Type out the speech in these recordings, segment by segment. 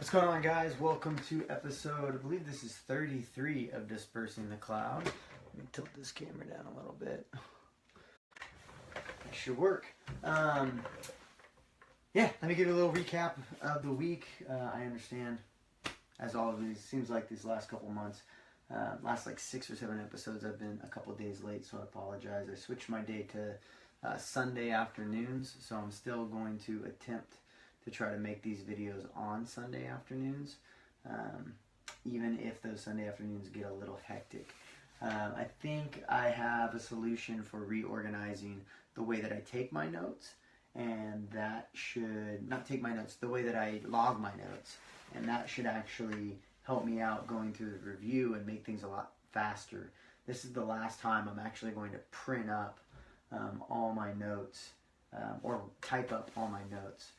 What's going on, guys? Welcome to episode, I believe this is 33 of Dispersing the Cloud. Let me tilt this camera down a little bit. That should work. Let me give you a little recap of the week. I understand, as always, seems like these last couple months, last like 6 or 7 episodes, I've been a couple days late, so I apologize. I switched my day to Sunday afternoons, so I'm still going to attempt to try to make these videos on Sunday afternoons, even if those Sunday afternoons get a little hectic. I think I have a solution for reorganizing the way that I take my notes, and that should, not take my notes, the way that I log my notes, and that should actually help me out going through the review and make things a lot faster. This is the last time I'm actually going to print up all my notes, or type up all my notes.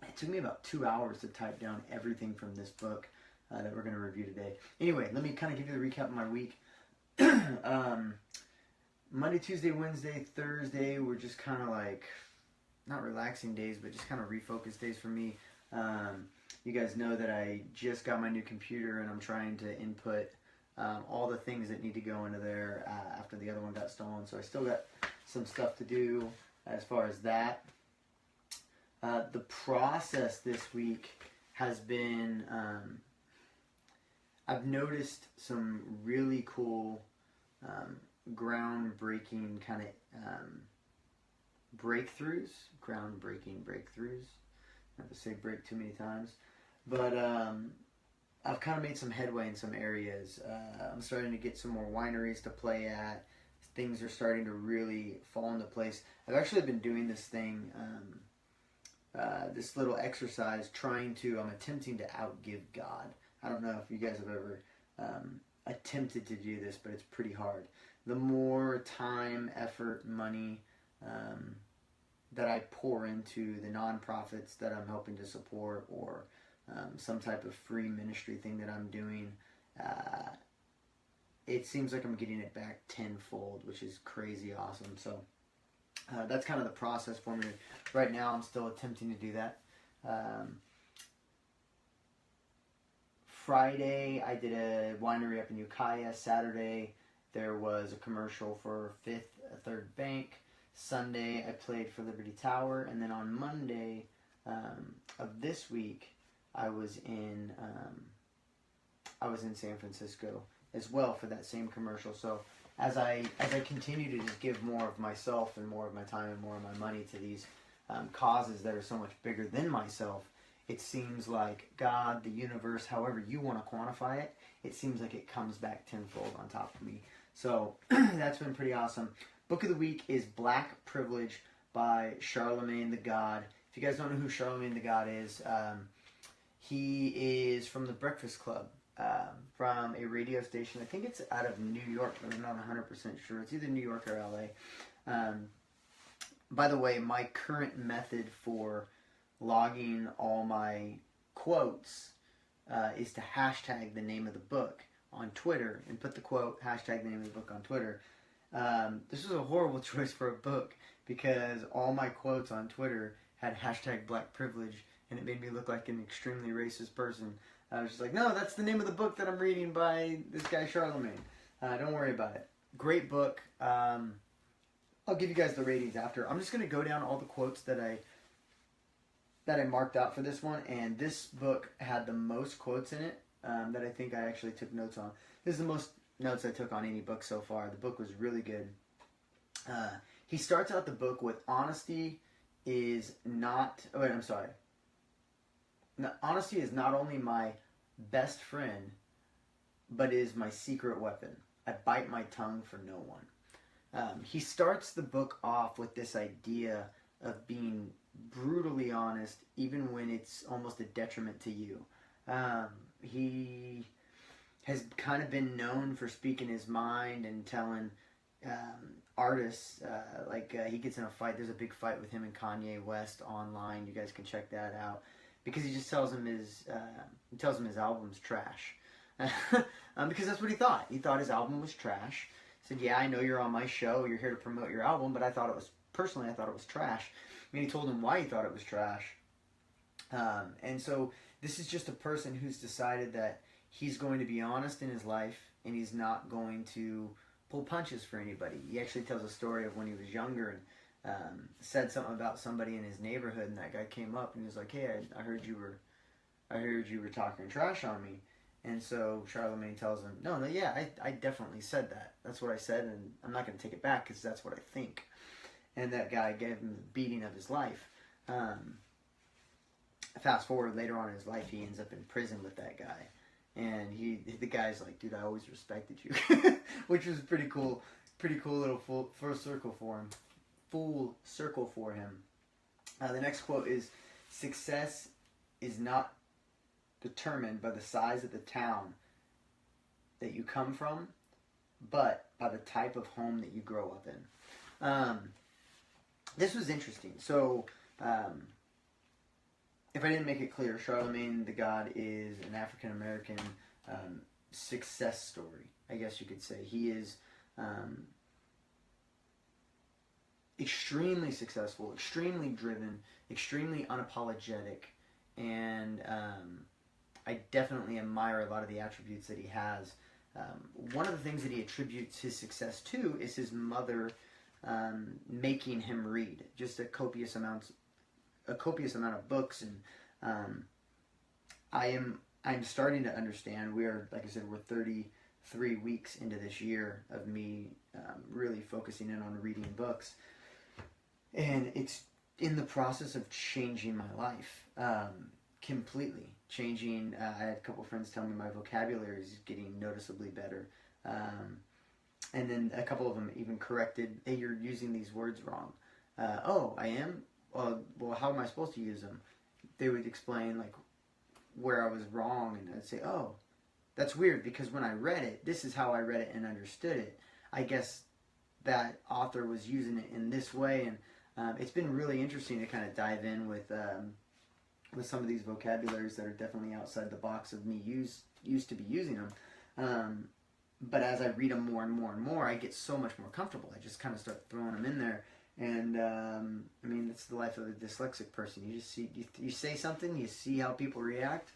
It took me about 2 hours to type down everything from this book that we're going to review today. Anyway, let me kind of give you the recap of my week. Monday, Tuesday, Wednesday, Thursday were just kind of like, not relaxing days, but just kind of refocused days for me. You guys know that I just got my new computer and I'm trying to input all the things that need to go into there after the other one got stolen. So I still got some stuff to do as far as that. The process this week has been, I've noticed some really cool, groundbreaking kind of breakthroughs. Groundbreaking breakthroughs. I have to say break too many times. But I've kind of made some headway in some areas. I'm starting to get some more wineries to play at. Things are starting to really fall into place. I've actually been doing this thing, this little exercise, I'm attempting to outgive God. I don't know if you guys have ever attempted to do this, but it's pretty hard. The more time, effort, money that I pour into the nonprofits that I'm helping to support, or some type of free ministry thing that I'm doing, it seems like I'm getting it back tenfold, which is crazy awesome. So that's kind of the process for me. Right now, I'm still attempting to do that. Friday, I did a winery up in Ukiah. Saturday, there was a commercial for Third Bank. Sunday, I played for Liberty Tower. And then on Monday of this week, I was in San Francisco as well for that same commercial. So as I continue to just give more of myself and more of my time and more of my money to these causes that are so much bigger than myself, it seems like God, the universe, however you want to quantify it, it seems like it comes back tenfold on top of me. So that's been pretty awesome. Book of the week is Black Privilege by Charlamain the God. If you guys don't know who Charlamain the God is, he is from the Breakfast Club. From a radio station. I think it's out of New York, but I'm not 100% sure. It's either New York or LA. By the way, my current method for logging all my quotes is to hashtag the name of the book on Twitter and put the quote, hashtag the name of the book on Twitter. This was a horrible choice for a book because all my quotes on Twitter had hashtag Black Privilege, and it made me look like an extremely racist person. I was just like, no, that's the name of the book that I'm reading by this guy Charlamain. Don't worry about it. Great book. I'll give you guys the ratings after. I'm just going to go down all the quotes that I marked out for this one, and this book had the most quotes in it that I think I actually took notes on. This is the most notes I took on any book so far. The book was really good. He starts out the book with honesty is not... Oh, wait, I'm sorry. No, honesty is not only my best friend, but is my secret weapon. I bite my tongue for no one. He starts the book off with this idea of being brutally honest, even when it's almost a detriment to you. He has kind of been known for speaking his mind and telling artists, he gets in a fight. There's a big fight with him and Kanye West online. You guys can check that out. Because he just tells him his album's trash. Because that's what he thought. He thought his album was trash. He said, yeah, I know you're on my show. You're here to promote your album, but I thought it was trash. And he told him why he thought it was trash. And so this is just a person who's decided that he's going to be honest in his life, and he's not going to pull punches for anybody. He actually tells a story of when he was younger and said something about somebody in his neighborhood, and that guy came up and he was like, "Hey, I heard you were talking trash on me." And so Charlamain tells him, no, yeah, I definitely said that. That's what I said, and I'm not going to take it back because that's what I think. And that guy gave him the beating of his life. Fast forward later on in his life, he ends up in prison with that guy. And the guy's like, dude, I always respected you. Which was pretty cool little full circle for him. The next quote is, success is not determined by the size of the town that you come from, but by the type of home that you grow up in. This was interesting. So, if I didn't make it clear, Charlamain the God is an African American success story, I guess you could say. He is extremely successful, extremely driven, extremely unapologetic, and I definitely admire a lot of the attributes that he has. One of the things that he attributes his success to is his mother making him read just a copious amount of books, and I'm starting to understand. Like I said, we're 33 weeks into this year of me really focusing in on reading books, and it's in the process of changing my life. Completely changing. I had a couple friends tell me my vocabulary is getting noticeably better, and then a couple of them even corrected, "Hey, you're using these words wrong." Oh, I am? Well, how am I supposed to use them? They would explain like where I was wrong, and I'd say, "Oh, that's weird because when I read it, this is how I read it and understood it. I guess that author was using it in this way." And it's been really interesting to kind of dive in with some of these vocabularies that are definitely outside the box of me used to be using them. But as I read them more and more and more, I get so much more comfortable. I just kind of start throwing them in there. And I mean, it's the life of a dyslexic person. You just see, you say something, you see how people react.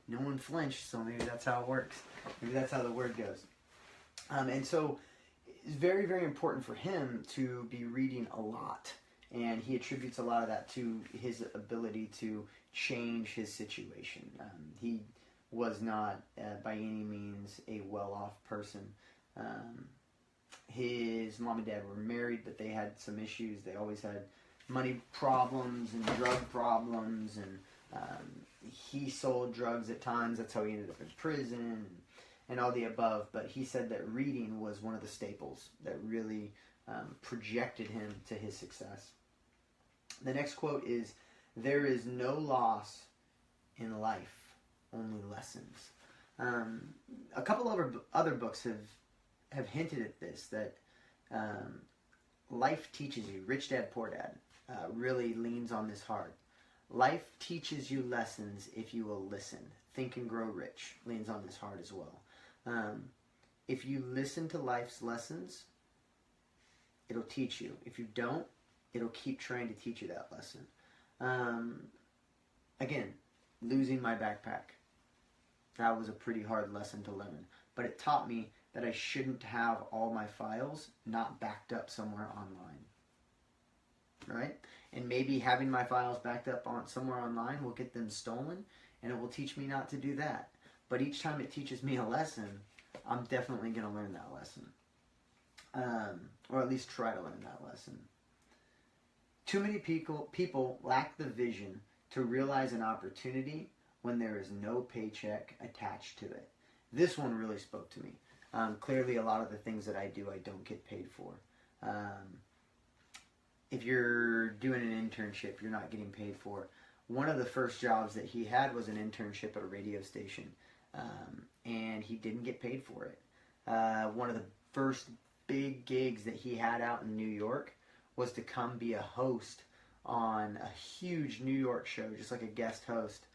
No one flinched, so maybe that's how it works. Maybe that's how the word goes. And so it's very, very important for him to be reading a lot. And he attributes a lot of that to his ability to change his situation. He was not, by any means, a well-off person. His mom and dad were married, but they had some issues. They always had money problems and drug problems, and he sold drugs at times. That's how he ended up in prison, and all the above. But he said that reading was one of the staples that really projected him to his success. The next quote is, "There is no loss in life, only lessons." A couple of other books have hinted at this, that life teaches you. Rich Dad, Poor Dad really leans on this hard. Life teaches you lessons if you will listen. Think and Grow Rich leans on this hard as well. If you listen to life's lessons, it'll teach you. If you don't, it'll keep trying to teach you that lesson. Again, losing my backpack. That was a pretty hard lesson to learn. But it taught me that I shouldn't have all my files not backed up somewhere online. Right? And maybe having my files backed up somewhere online will get them stolen, and it will teach me not to do that. But each time it teaches me a lesson, I'm definitely going to learn that lesson. Or at least try to learn that lesson. Too many people lack the vision to realize an opportunity when there is no paycheck attached to it. This one really spoke to me. Clearly, a lot of the things that I do, I don't get paid for. If you're doing an internship, you're not getting paid for. One of the first jobs that he had was an internship at a radio station, and he didn't get paid for it. One of the first big gigs that he had out in New York was to come be a host on a huge New York show, just like a guest host,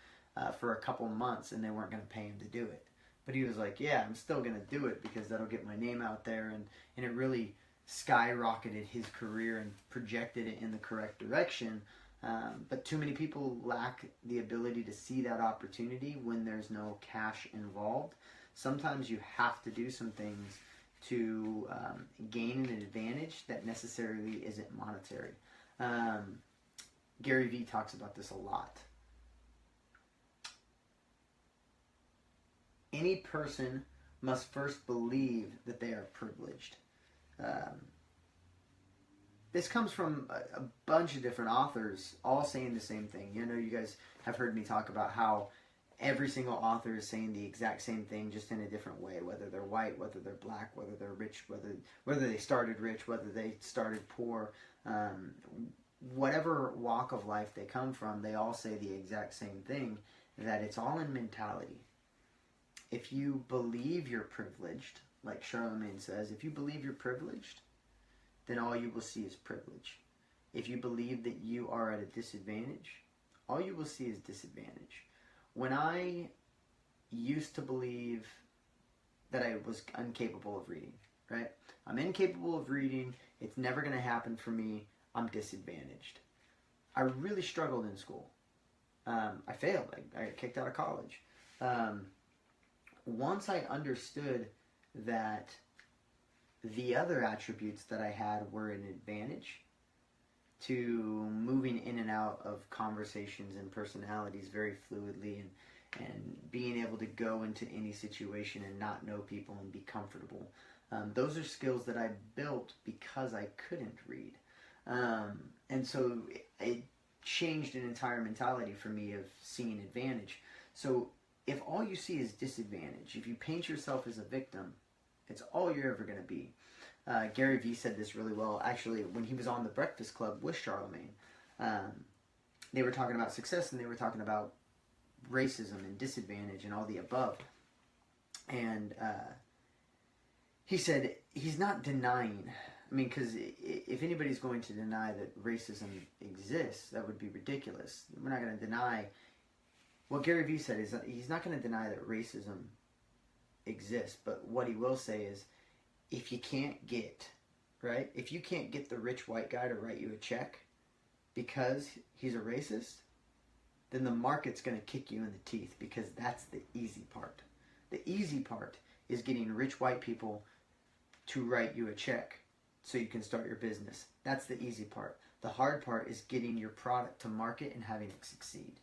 for a couple months, and they weren't going to pay him to do it. But he was like, yeah, I'm still going to do it because that'll get my name out there, and it really skyrocketed his career and projected it in the correct direction. But too many people lack the ability to see that opportunity when there's no cash involved. Sometimes you have to do some things to gain an advantage that necessarily isn't monetary. Gary Vee talks about this a lot. Any person must first believe that they are privileged. This comes from a bunch of different authors, all saying the same thing. You know, you guys have heard me talk about how every single author is saying the exact same thing, just in a different way. Whether they're white, whether they're black, whether they're rich, whether they started rich, whether they started poor, whatever walk of life they come from, they all say the exact same thing, that it's all in mentality. If you believe you're privileged, like Charlamain says, if you believe you're privileged, then all you will see is privilege. If you believe that you are at a disadvantage, all you will see is disadvantage. When I used to believe that I was incapable of reading, right? I'm incapable of reading. It's never going to happen for me. I'm disadvantaged. I really struggled in school. I failed. I got kicked out of college. Once I understood that the other attributes that I had were an advantage to moving in and out of conversations and personalities very fluidly, and being able to go into any situation and not know people and be comfortable. Those are skills that I built because I couldn't read. And so it changed an entire mentality for me of seeing advantage. So if all you see is disadvantage, if you paint yourself as a victim, it's all you're ever going to be. Gary Vee said this really well. Actually, when he was on the Breakfast Club with Charlamain, they were talking about success, and they were talking about racism and disadvantage and all the above. And he said he's not denying. I mean, because if anybody's going to deny that racism exists, that would be ridiculous. We're not going to deny. What Gary Vee said is that he's not going to deny that racism exists, but what he will say is, if you can't get, right, if you can't get the rich white guy to write you a check because he's a racist, then the market's going to kick you in the teeth, because that's the easy part. The easy part is getting rich white people to write you a check so you can start your business. That's the easy part. The hard part is getting your product to market and having it succeed.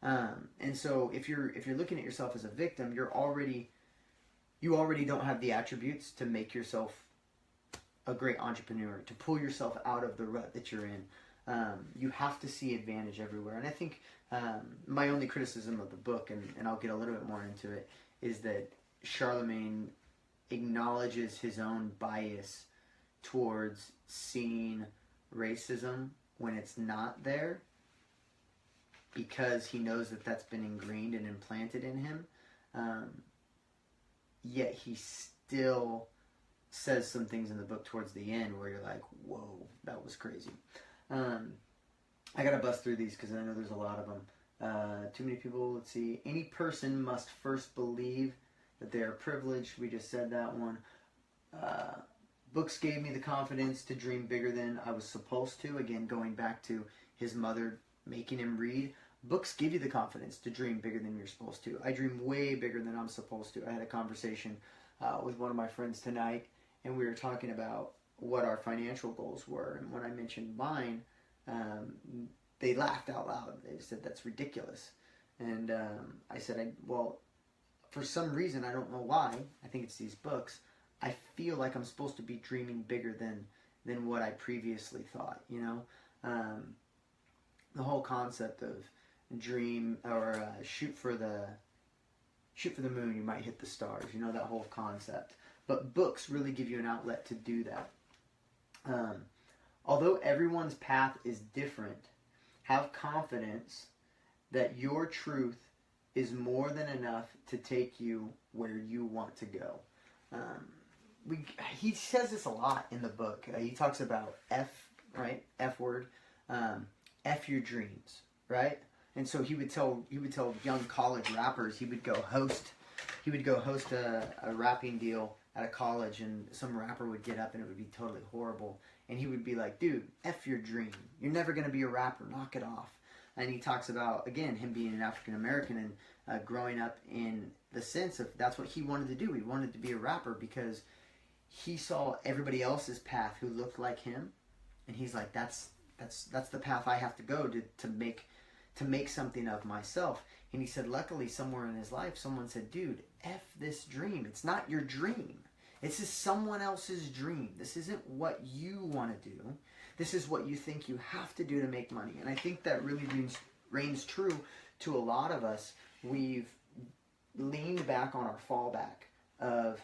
And so if you're looking at yourself as a victim, you already don't have the attributes to make yourself a great entrepreneur, to pull yourself out of the rut that you're in. You have to see advantage everywhere. And I think my only criticism of the book, and I'll get a little bit more into it, is that Charlamain acknowledges his own bias towards seeing racism when it's not there, because he knows that that's been ingrained and implanted in him. Yet he still says some things in the book towards the end where you're like, whoa, that was crazy. I gotta bust through these because I know there's a lot of them. Too many people. Let's see. Any person must first believe that they are privileged. We just said that one. Books gave me the confidence to dream bigger than I was supposed to. Again, going back to his mother making him read. Books give you the confidence to dream bigger than you're supposed to. I dream way bigger than I'm supposed to. I had a conversation with one of my friends tonight, and we were talking about what our financial goals were. And when I mentioned mine, they laughed out loud. They said, that's ridiculous. And I said, well, for some reason, I don't know why, I think it's these books, I feel like I'm supposed to be dreaming bigger than what I previously thought, you know? The whole concept of dream or shoot for the moon, you might hit the stars, you know, that whole concept. But books really give you an outlet to do that. Although everyone's path is different, have confidence that your truth is more than enough to take you where you want to go. He says this a lot in the book. He talks about F word, F your dreams, right? And so he would tell young college rappers he would go host a rapping deal at a college, and some rapper would get up and it would be totally horrible, and he would be like, dude, F your dream, you're never going to be a rapper, knock it off. And he talks about, again, him being an African American and growing up in the sense of that's what he wanted to do. He wanted to be a rapper because he saw everybody else's path who looked like him, and he's like, that's the path I have to go to make something of myself. And he said, luckily, somewhere in his life, someone said, dude, F this dream. It's not your dream. This is someone else's dream. This isn't what you want to do. This is what you think you have to do to make money. And I think that really reigns true to a lot of us. We've leaned back on our fallback of,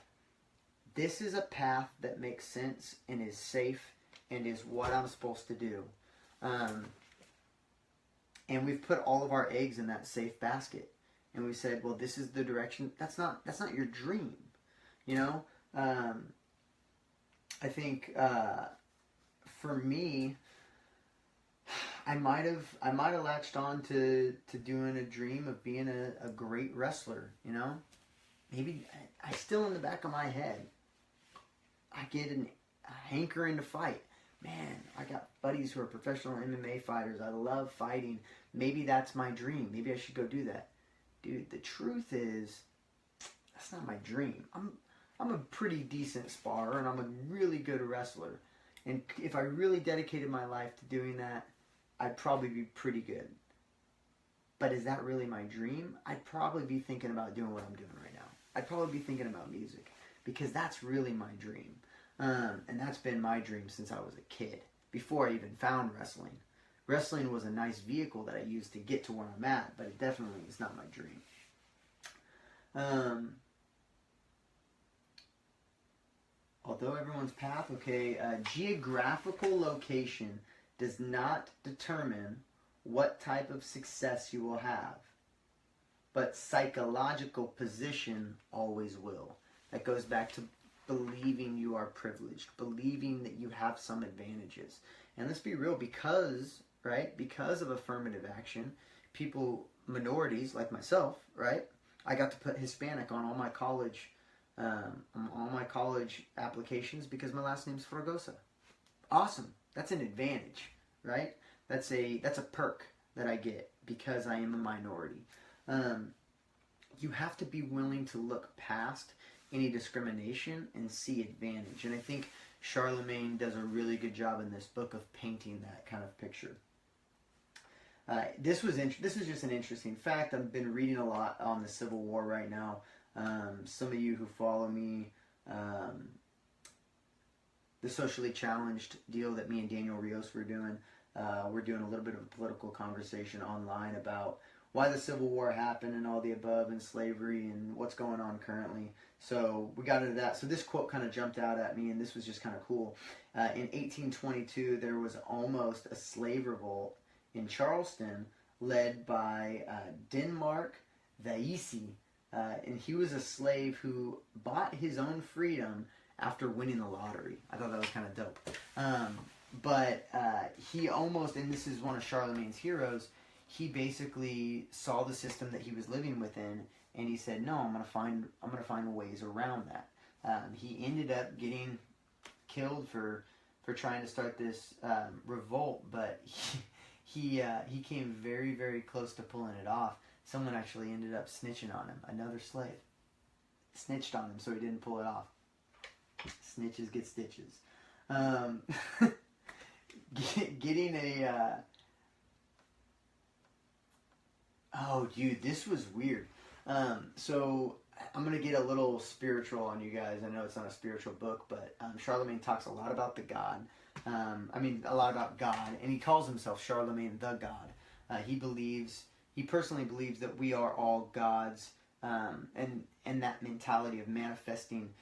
this is a path that makes sense and is safe and is what I'm supposed to do. And we've put all of our eggs in that safe basket. And we said, well, this is the direction. That's not your dream. You know? I think for me, I might have latched on to doing a dream of being a great wrestler, you know? Maybe I still in the back of my head, I get a hankering to fight. Man, I got buddies who are professional MMA fighters. I love fighting. Maybe that's my dream. Maybe I should go do that. Dude, the truth is, that's not my dream. I'm a pretty decent sparrer, and I'm a really good wrestler. And if I really dedicated my life to doing that, I'd probably be pretty good. But is that really my dream? I'd probably be thinking about doing what I'm doing right now. I'd probably be thinking about music, because that's really my dream. And that's been my dream since I was a kid, before I even found wrestling. Wrestling was a nice vehicle that I used to get to where I'm at, but it definitely is not my dream. Although everyone's path, okay, geographical location does not determine what type of success you will have, but psychological position always will. That goes back to believing you are privileged, believing that you have some advantages. And let's be real, because of affirmative action, people, minorities like myself, right? I got to put Hispanic on all my college applications because my last name's Fragoza. Awesome. That's an advantage, right? That's a perk that I get because I am a minority. You have to be willing to look past any discrimination and see advantage. And I think Charlamain does a really good job in this book of painting that kind of picture. This was just an interesting fact. I've been reading a lot on the Civil War right now. Some of you who follow me, the socially challenged deal that me and Daniel Rios were doing a little bit of a political conversation online about why the Civil War happened and all the above, and slavery and what's going on currently. So we got into that. So this quote kind of jumped out at me, and this was just kind of cool. In 1822, there was almost a slave revolt in Charleston led by Denmark Vesey. And he was a slave who bought his own freedom after winning the lottery. I thought that was kind of dope. But he almost, and this is one of Charlamagn's heroes, he basically saw the system that he was living within, and he said, "No, I'm gonna find ways around that." He ended up getting killed for trying to start this revolt, but he came very, very close to pulling it off. Someone actually ended up snitching on him. Another slave snitched on him, so he didn't pull it off. Snitches get stitches. Getting a oh, dude, this was weird. So I'm going to get a little spiritual on you guys. I know it's not a spiritual book, but Charlamain talks a lot about the God. A lot about God, and he calls himself Charlamain the God. He personally believes that we are all gods, and that mentality of manifesting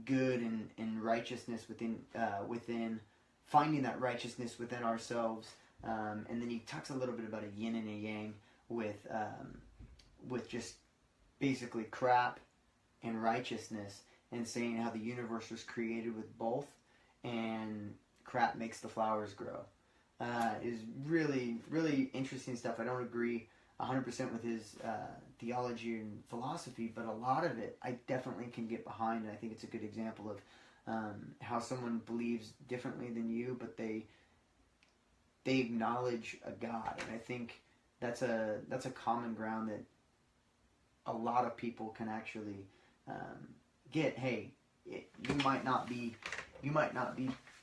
good and righteousness within finding that righteousness within ourselves. And then he talks a little bit about a yin and a yang with just basically crap and righteousness, and saying how the universe was created with both, and crap makes the flowers grow. Is really, really interesting stuff. I don't agree 100% with his theology and philosophy, but a lot of it I definitely can get behind, and I think it's a good example of how someone believes differently than you, but they acknowledge a God, and I think that's a common ground that a lot of people can actually get. Hey, you might not be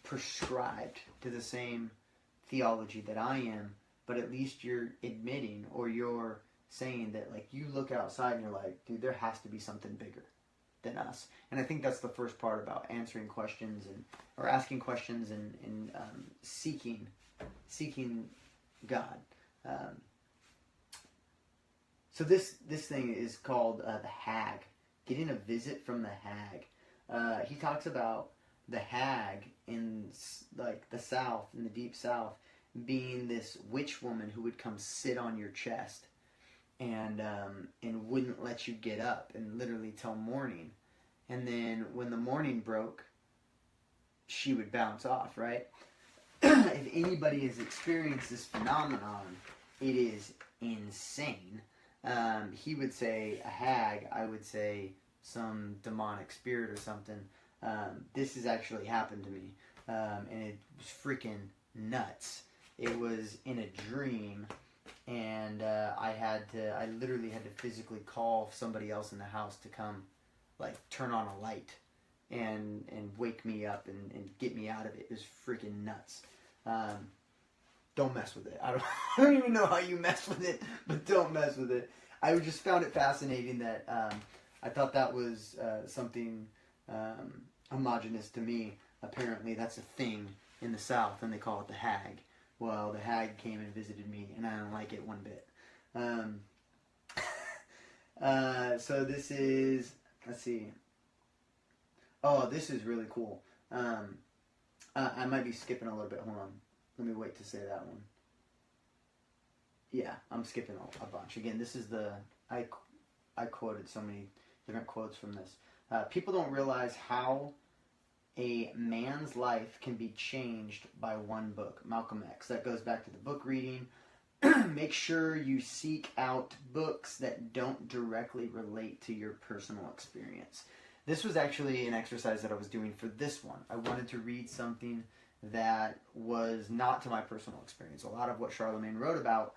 prescribed to the same theology that I am, but at least you're admitting, or you're saying that, like, you look outside and you're like, dude, there has to be something bigger than us. And I think that's the first part about answering questions or asking questions and seeking God. So this thing is called the Hag. Getting a visit from the Hag. He talks about the Hag in like the South, in the deep South, being this witch woman who would come sit on your chest and wouldn't let you get up, and literally till morning. And then when the morning broke, she would bounce off, right? If anybody has experienced this phenomenon, it is insane. He would say a hag, I would say some demonic spirit or something. This has actually happened to me, and it was freaking nuts. It was in a dream, and I literally had to physically call somebody else in the house to come, like, turn on a light and wake me up and get me out of it. It was freaking nuts. Don't mess with it. I don't even know how you mess with it, but don't mess with it. I just found it fascinating that I thought that was something homogenous to me. Apparently that's a thing in the South, and they call it the Hag. Well, the Hag came and visited me, and I don't like it one bit. So this is, let's see. Oh, this is really cool. I might be skipping a little bit. Hold on. Let me wait to say that one. Yeah, I'm skipping a bunch. Again, this is I quoted so many different quotes from this. People don't realize how a man's life can be changed by one book. Malcolm X. That goes back to the book reading. Make sure you seek out books that don't directly relate to your personal experience. This was actually an exercise that I was doing for this one. I wanted to read something that was not to my personal experience. A lot of what Charlamain wrote about,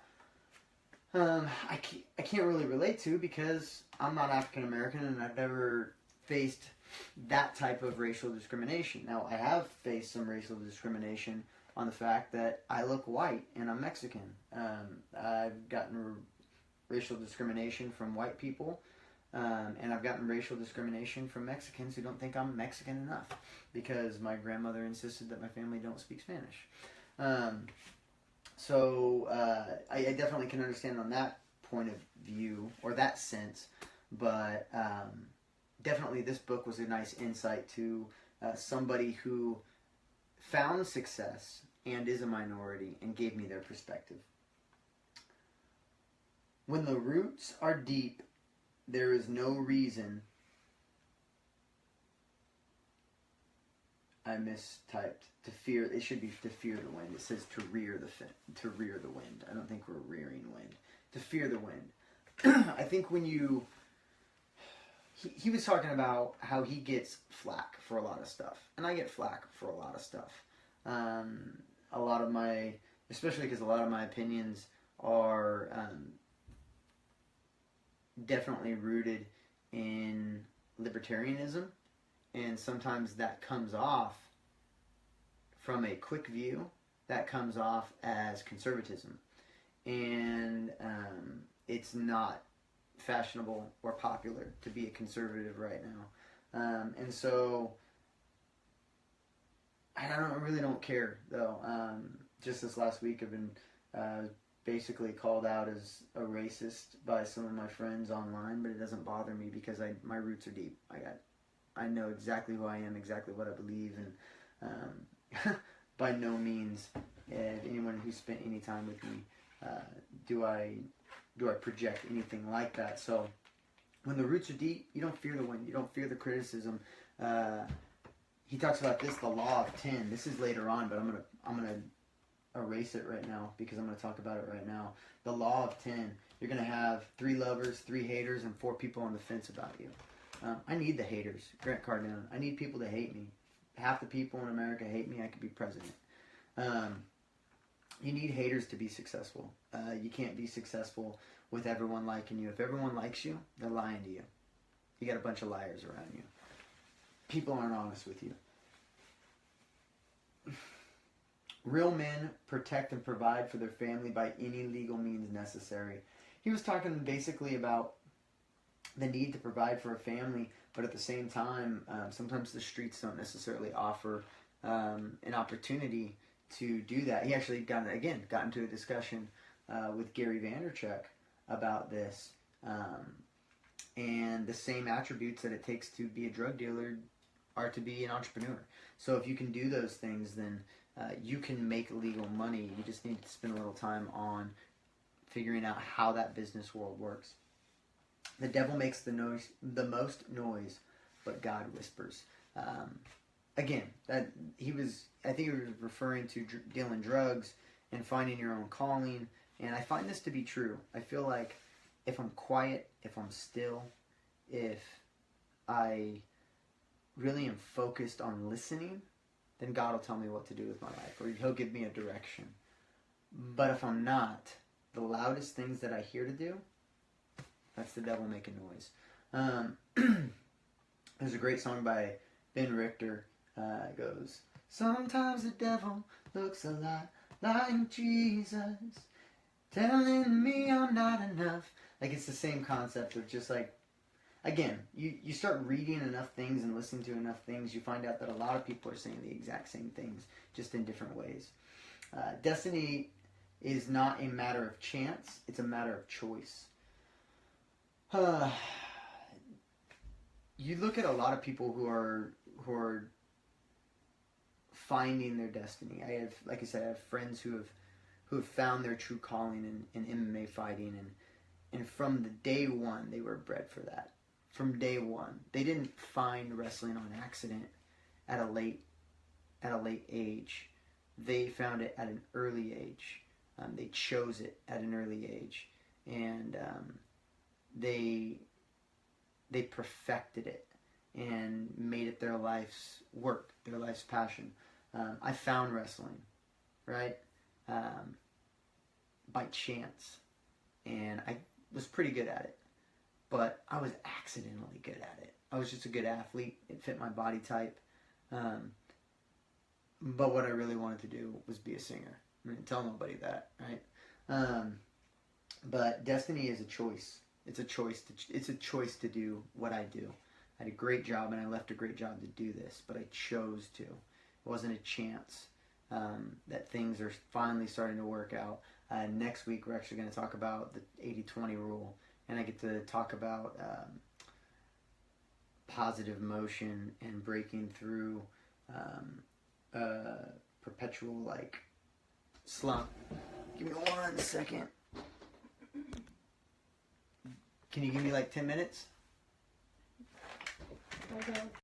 I can't really relate to, because I'm not African American and I've never faced that type of racial discrimination. Now, I have faced some racial discrimination on the fact that I look white and I'm Mexican. I've gotten racial discrimination from white people, and I've gotten racial discrimination from Mexicans who don't think I'm Mexican enough, because my grandmother insisted that my family don't speak Spanish. So I definitely can understand on that point of view, or that sense, but definitely this book was a nice insight to somebody who found success and is a minority and gave me their perspective. When the roots are deep, there is no reason. I mistyped. To fear. It should be to fear the wind. It says to rear the wind. I don't think we're rearing wind. To fear the wind. I think when you. He was talking about how he gets flack for a lot of stuff, and I get flack for a lot of stuff. A lot of my, especially because a lot of my opinions are definitely rooted in libertarianism, and sometimes that comes off, from a quick view, that comes off as conservatism, and it's not fashionable or popular to be a conservative right now, and so I really don't care, though. Just this last week, I've been basically called out as a racist by some of my friends online, but it doesn't bother me because my roots are deep. I know exactly who I am, exactly what I believe, and by no means, anyone who's spent any time with me, do I project anything like that. So when the roots are deep, you don't fear the wind, you don't fear the criticism. He talks about this, the law of 10. This is later on, but I'm gonna erase it right now because I'm gonna talk about it right now. The law of 10. you're going to have 3 lovers, 3 haters, and 4 people on the fence about you. I need the haters. Grant Cardone. I need people to hate me. Half the people in America hate me. I could be president. You need haters to be successful. You can't be successful with everyone liking you. If everyone likes you, they're lying to you. You got a bunch of liars around you. People aren't honest with you. Real men protect and provide for their family by any legal means necessary. He was talking basically about the need to provide for a family, but at the same time, sometimes the streets don't necessarily offer an opportunity to do that. He actually got into a discussion with Gary Vaynerchuk about this, and the same attributes that it takes to be a drug dealer are to be an entrepreneur. So if you can do those things, then you can make legal money. You just need to spend a little time on figuring out how that business world works. The devil makes the most noise, but God whispers. I think he was referring to dealing drugs and finding your own calling. And I find this to be true. I feel like if I'm quiet, if I'm still, if I really am focused on listening, then God will tell me what to do with my life, or He'll give me a direction. But if I'm not, the loudest things that I hear to do, that's the devil making noise. There's a great song by Ben Richter. It goes, sometimes the devil looks a lot like Jesus, telling me I'm not enough. Like, it's the same concept of just like, again, you start reading enough things and listening to enough things, you find out that a lot of people are saying the exact same things, just in different ways. Destiny is not a matter of chance, it's a matter of choice. You look at a lot of people who are finding their destiny. I have friends who have found their true calling in MMA fighting, and from the day one they were bred for that. From day one, they didn't find wrestling on accident at a late age. They found it at an early age. They chose it at an early age, and they perfected it and made it their life's work, their life's passion. I found wrestling, right, by chance, and I was pretty good at it, but I was accidentally good at it. I was just a good athlete. It fit my body type, but what I really wanted to do was be a singer. I didn't tell nobody that, right? But destiny is a choice. It's a choice to do what I do. I had a great job, and I left a great job to do this, but I chose to. It wasn't a chance that things are finally starting to work out. Next week, we're actually going to talk about the 80-20 rule, and I get to talk about positive motion and breaking through perpetual slump. Give me 1 second. Can you give me 10 minutes? Okay.